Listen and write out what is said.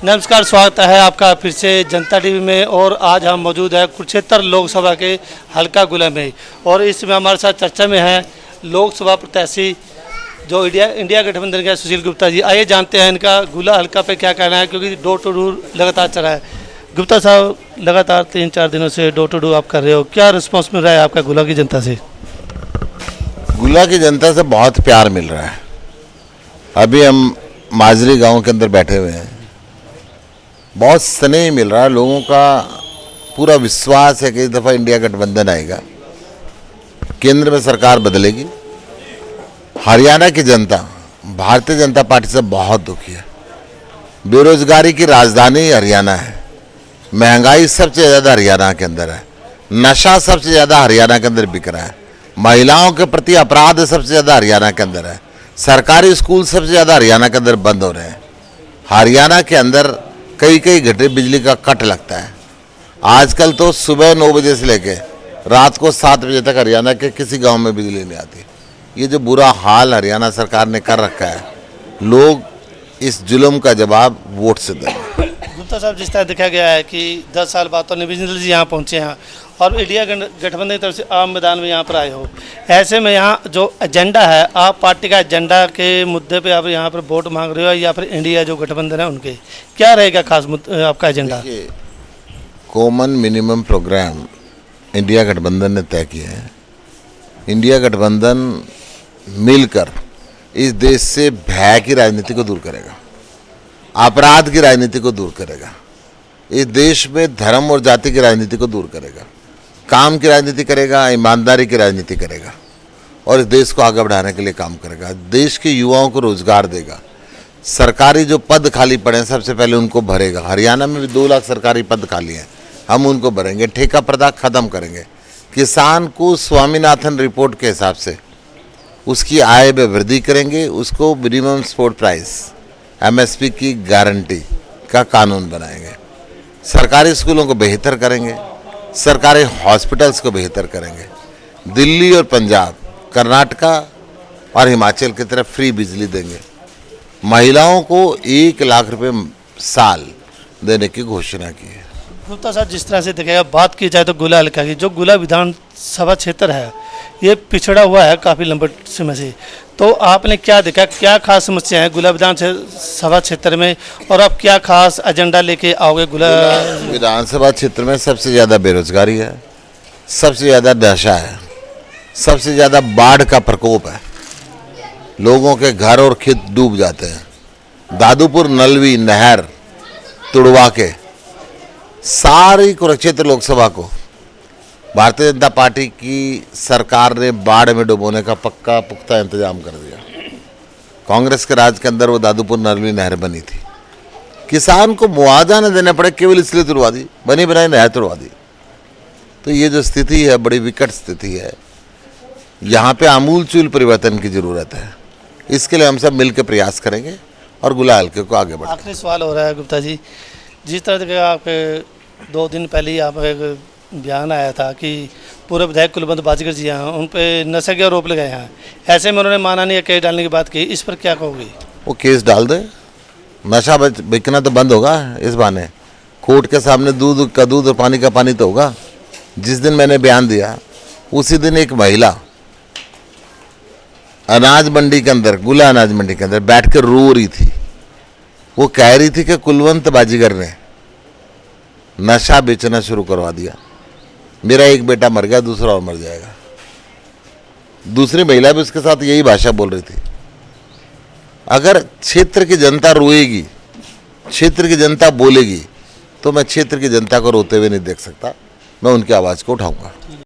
नमस्कार, स्वागत है आपका फिर से जनता टीवी में। और आज हम मौजूद हैं कुरुक्षेत्र लोकसभा के हल्का गुला में, और इसमें हमारे साथ चर्चा में है लोकसभा प्रत्याशी जो इंडिया गठबंधन के सुशील गुप्ता जी। आइए जानते हैं इनका गुला हल्का पे क्या कहना है, क्योंकि डोर टू डोर लगातार चल रहा है। गुप्ता साहब, लगातार 3-4 दिनों से डोर टू डोर आप कर रहे हो, क्या रिस्पॉन्स मिल रहा है आपका गुला की जनता से? गुला की जनता से बहुत प्यार मिल रहा है। अभी हम माजरी गांव के अंदर बैठे हुए हैं, बहुत स्नेह मिल रहा है। लोगों का पूरा विश्वास है कि इस दफ़ा इंडिया गठबंधन आएगा, केंद्र में सरकार बदलेगी। हरियाणा की जनता भारतीय जनता पार्टी से बहुत दुखी है। बेरोजगारी की राजधानी हरियाणा है, महंगाई सबसे ज़्यादा हरियाणा के अंदर है, नशा सबसे ज़्यादा हरियाणा के अंदर बिक रहा है, महिलाओं के प्रति अपराध सबसे ज़्यादा हरियाणा के अंदर है, सरकारी स्कूल सबसे ज़्यादा हरियाणा के अंदर बंद हो रहे हैं। हरियाणा के अंदर कई घंटे बिजली का कट लगता है। आजकल तो सुबह 9 बजे से लेके रात को 7 बजे तक हरियाणा के किसी गांव में बिजली नहीं आती। ये जो बुरा हाल हरियाणा सरकार ने कर रखा है, लोग इस जुल्म का जवाब वोट से देंगे। गुप्ता साहब, जिस तरह देखा गया है कि 10 साल बाद तो निविंदर जी यहाँ पहुँचे हैं और इंडिया गठबंधन की तरफ से आम मैदान में यहाँ पर आए हो, ऐसे में यहाँ जो एजेंडा है, आप पार्टी का एजेंडा के मुद्दे पे आप यहाँ पर वोट मांग रहे हो, या फिर इंडिया जो गठबंधन है उनके क्या रहेगा खास आपका agenda? Common minimum programme India गठबंधन ने तय किया है। इंडिया गठबंधन मिलकर इस देश से भय की राजनीति को दूर करेगा, अपराध की राजनीति को दूर करेगा, इस देश में धर्म और जाति की राजनीति को दूर करेगा, काम की राजनीति करेगा, ईमानदारी की राजनीति करेगा, और इस देश को आगे बढ़ाने के लिए काम करेगा। देश के युवाओं को रोजगार देगा, सरकारी जो पद खाली पड़े हैं सबसे पहले उनको भरेगा। हरियाणा में भी 2 लाख सरकारी पद खाली हैं, हम उनको भरेंगे। ठेका प्रथा खत्म करेंगे, किसान को स्वामीनाथन रिपोर्ट के हिसाब से उसकी आय में वृद्धि करेंगे, उसको मिनिमम सपोर्ट प्राइस MSP की गारंटी का कानून बनाएंगे, सरकारी स्कूलों को बेहतर करेंगे, सरकारी हॉस्पिटल्स को बेहतर करेंगे, दिल्ली और पंजाब, कर्नाटका और हिमाचल की तरफ फ्री बिजली देंगे, महिलाओं को 1 लाख रुपए साल देने की घोषणा की है। गुप्ता साहब, जिस तरह से देखेगा बात की जाए तो गुला हल्का की, जो गुला विधानसभा क्षेत्र है ये पिछड़ा हुआ है काफ़ी लंबे समय से, तो आपने क्या देखा, क्या खास समस्या है गुला विधानसभा क्षेत्र में, और आप क्या खास एजेंडा लेके आओगे? गुला विधानसभा क्षेत्र में सबसे ज़्यादा बेरोजगारी है, सबसे ज़्यादा नशा है, सबसे ज़्यादा बाढ़ का प्रकोप है, लोगों के घर और खेत डूब जाते हैं। दादूपुर नलवी नहर तुड़वा के सारी कुरुक्षेत्र लोकसभा को भारतीय जनता पार्टी की सरकार ने बाढ़ में डुबोने का पक्का पुख्ता इंतजाम कर दिया। कांग्रेस के राज के अंदर वो दादूपुर नलवी नहर बनी थी, किसान को मुआवजा न देने पड़े केवल इसलिए तुड़वा दी, बनी बनाई नहर तुड़वा दी। तो ये जो स्थिति है बड़ी विकट स्थिति है, यहाँ पे आमूलचूल परिवर्तन की ज़रूरत है। इसके लिए हम सब मिलकर प्रयास करेंगे और गुला हल्के को आगे बढ़ाएंगे। आखिरी सवाल हो रहा है गुप्ता जी, जिस तरह से आपके 2 दिन पहले ही आप एक बयान आया था कि पूर्व विधायक कुलवंत बाजीगर जी हैं, उन पे नशे के आरोप लगाए हैं, ऐसे में उन्होंने माना नहीं केस डालने की बात की, इस पर क्या कहोगे? वो केस डाल दे, नशा बिकना तो बंद होगा इस बहाने। कोर्ट के सामने दूध का दूध और पानी का पानी तो होगा। जिस दिन मैंने बयान दिया उसी दिन एक महिला अनाज मंडी के अंदर, गुला अनाज मंडी के अंदर बैठ कर रो रही थी। वो कह रही थी कि कुलवंत बाजीगर ने नशा बेचना शुरू करवा दिया, मेरा एक बेटा मर गया, दूसरा और मर जाएगा। दूसरी महिला भी उसके साथ यही भाषा बोल रही थी। अगर क्षेत्र की जनता रोएगी, क्षेत्र की जनता बोलेगी, तो मैं क्षेत्र की जनता को रोते हुए नहीं देख सकता, मैं उनकी आवाज़ को उठाऊंगा।